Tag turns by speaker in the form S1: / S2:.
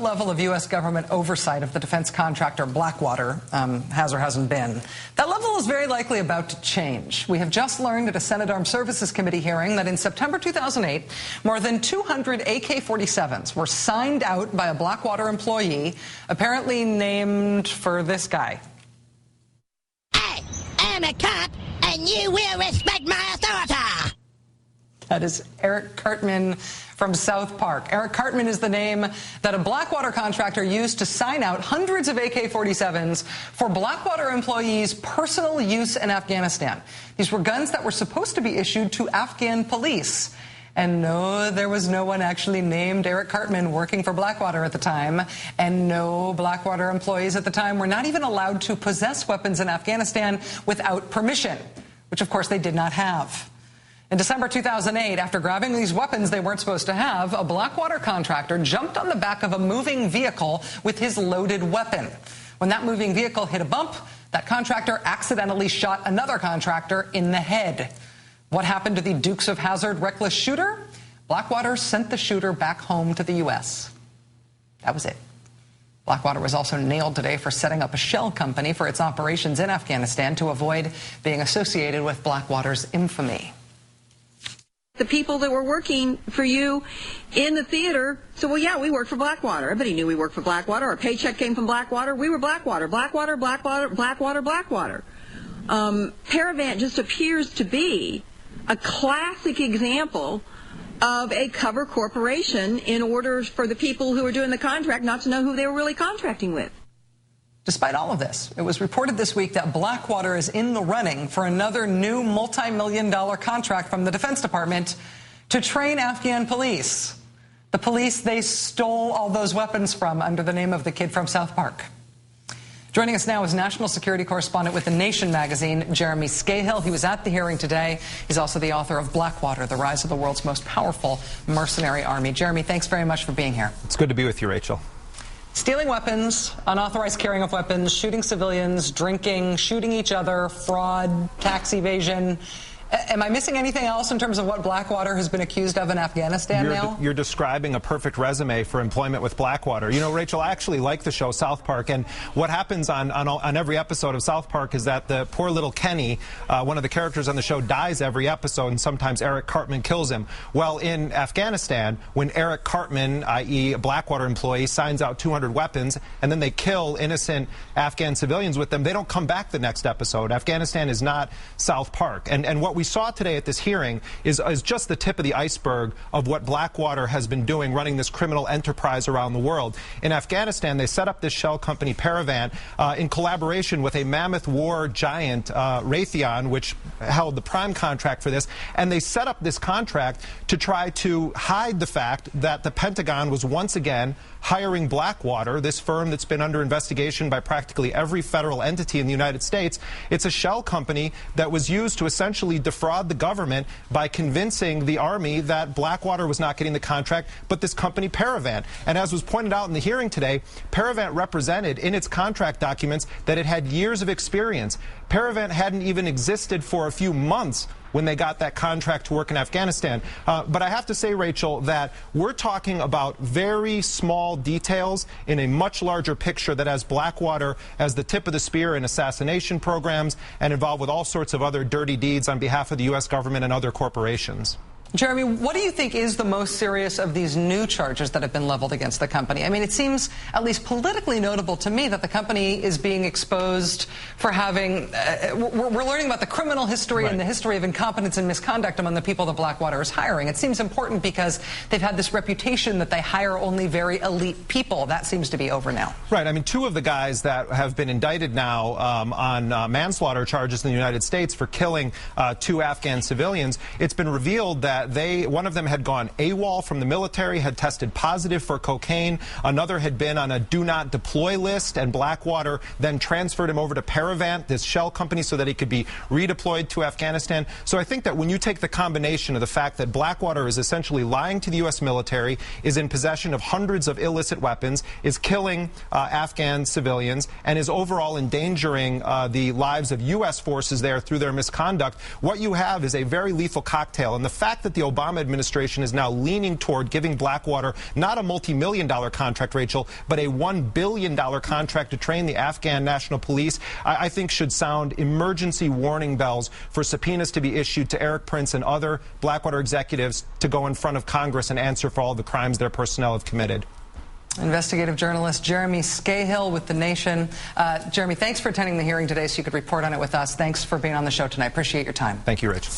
S1: level of U.S. government oversight of the defense contractor Blackwater has or hasn't been, that level is very likely about to change. We have just learned at a Senate Armed Services Committee hearing that in September 2008, more than 200 AK-47s were signed out by a Blackwater employee, apparently named for this guy.
S2: Hey, I'm a cop, and you will respect my authority.
S1: That is Eric Cartman from South Park. Eric Cartman is the name that a Blackwater contractor used to sign out hundreds of AK-47s for Blackwater employees' personal use in Afghanistan. These were guns that were supposed to be issued to Afghan police. And no, there was no one actually named Eric Cartman working for Blackwater at the time. And no, Blackwater employees at the time were not even allowed to possess weapons in Afghanistan without permission, which of course they did not have. In December 2008, after grabbing these weapons they weren't supposed to have, a Blackwater contractor jumped on the back of a moving vehicle with his loaded weapon. When that moving vehicle hit a bump, that contractor accidentally shot another contractor in the head. What happened to the Dukes of Hazzard reckless shooter? Blackwater sent the shooter back home to the U.S. That was it. Blackwater was also nailed today for setting up a shell company for its operations in Afghanistan to avoid being associated with Blackwater's infamy.
S3: The people that were working for you in the theater said, well, yeah, we worked for Blackwater. Everybody knew we worked for Blackwater. Our paycheck came from Blackwater. We were Blackwater. Blackwater, Blackwater, Blackwater, Blackwater. Paravant just appears to be a classic example of a cover corporation in order for the people who were doing the contract not to know who they were really contracting with.
S1: Despite all of this, it was reported this week that Blackwater is in the running for another new multi-million-dollar contract from the Defense Department to train Afghan police. The police they stole all those weapons from under the name of the kid from South Park. Joining us now is national security correspondent with The Nation magazine, Jeremy Scahill. He was at the hearing today. He's also the author of Blackwater, The Rise of the World's Most Powerful Mercenary Army. Jeremy, thanks very much for being here.
S4: It's good to be with you, Rachel.
S1: Stealing weapons, unauthorized carrying of weapons, shooting civilians, drinking, shooting each other, fraud, tax evasion. Am I missing anything else in terms of what Blackwater has been accused of in Afghanistan now?
S4: You're describing a perfect resume for employment with Blackwater. You know, Rachel, I actually like the show South Park, and what happens on every episode of South Park is that the poor little Kenny, one of the characters on the show, dies every episode, and sometimes Eric Cartman kills him. Well, in Afghanistan, when Eric Cartman, i.e. a Blackwater employee, signs out 200 weapons, and then they kill innocent Afghan civilians with them, they don't come back the next episode. Afghanistan is not South Park. And what we saw today at this hearing is just the tip of the iceberg of what Blackwater has been doing, running this criminal enterprise around the world. In Afghanistan, they set up this shell company, Paravant, in collaboration with a mammoth war giant, Raytheon, which held the prime contract for this. And they set up this contract to try to hide the fact that the Pentagon was once again hiring Blackwater, this firm that's been under investigation by practically every federal entity in the United States. It's a shell company that was used to essentially defraud the government by convincing the Army that Blackwater was not getting the contract, but this company Paravant. And as was pointed out in the hearing today, Paravant represented in its contract documents that it had years of experience. Paravant hadn't even existed for a few months when they got that contract to work in Afghanistan. But I have to say, Rachel, that we're talking about very small details in a much larger picture that has Blackwater as the tip of the spear in assassination programs and involved with all sorts of other dirty deeds on behalf of the U.S. government and other corporations.
S1: Jeremy, what do you think is the most serious of these new charges that have been leveled against the company? I mean, it seems at least politically notable to me that the company is being exposed for having, we're learning about the criminal history and the history of incompetence and misconduct among the people that Blackwater is hiring. It seems important because they've had this reputation that they hire only very elite people. That seems to be over now. Right.
S4: I mean, two of the guys that have been indicted now on manslaughter charges in the United States for killing two Afghan civilians, it's been revealed that one of them had gone AWOL from the military, had tested positive for cocaine. Another had been on a do not deploy list, and Blackwater then transferred him over to Paravant, this shell company, so that he could be redeployed to Afghanistan. So I think that when you take the combination of the fact that Blackwater is essentially lying to the U.S. military, is in possession of hundreds of illicit weapons, is killing Afghan civilians, and is overall endangering the lives of U.S. forces there through their misconduct, what you have is a very lethal cocktail. And the fact that that the Obama administration is now leaning toward giving Blackwater not a multi-million-dollar contract, Rachel, but a $1 billion contract to train the Afghan National Police, I think should sound emergency warning bells for subpoenas to be issued to Eric Prince and other Blackwater executives to go in front of Congress and answer for all the crimes their personnel have committed.
S1: Investigative journalist Jeremy Scahill with The Nation. Jeremy, thanks for attending the hearing today so you could report on it with us. Thanks for being on the show tonight. Appreciate your time.
S4: Thank you, Rich.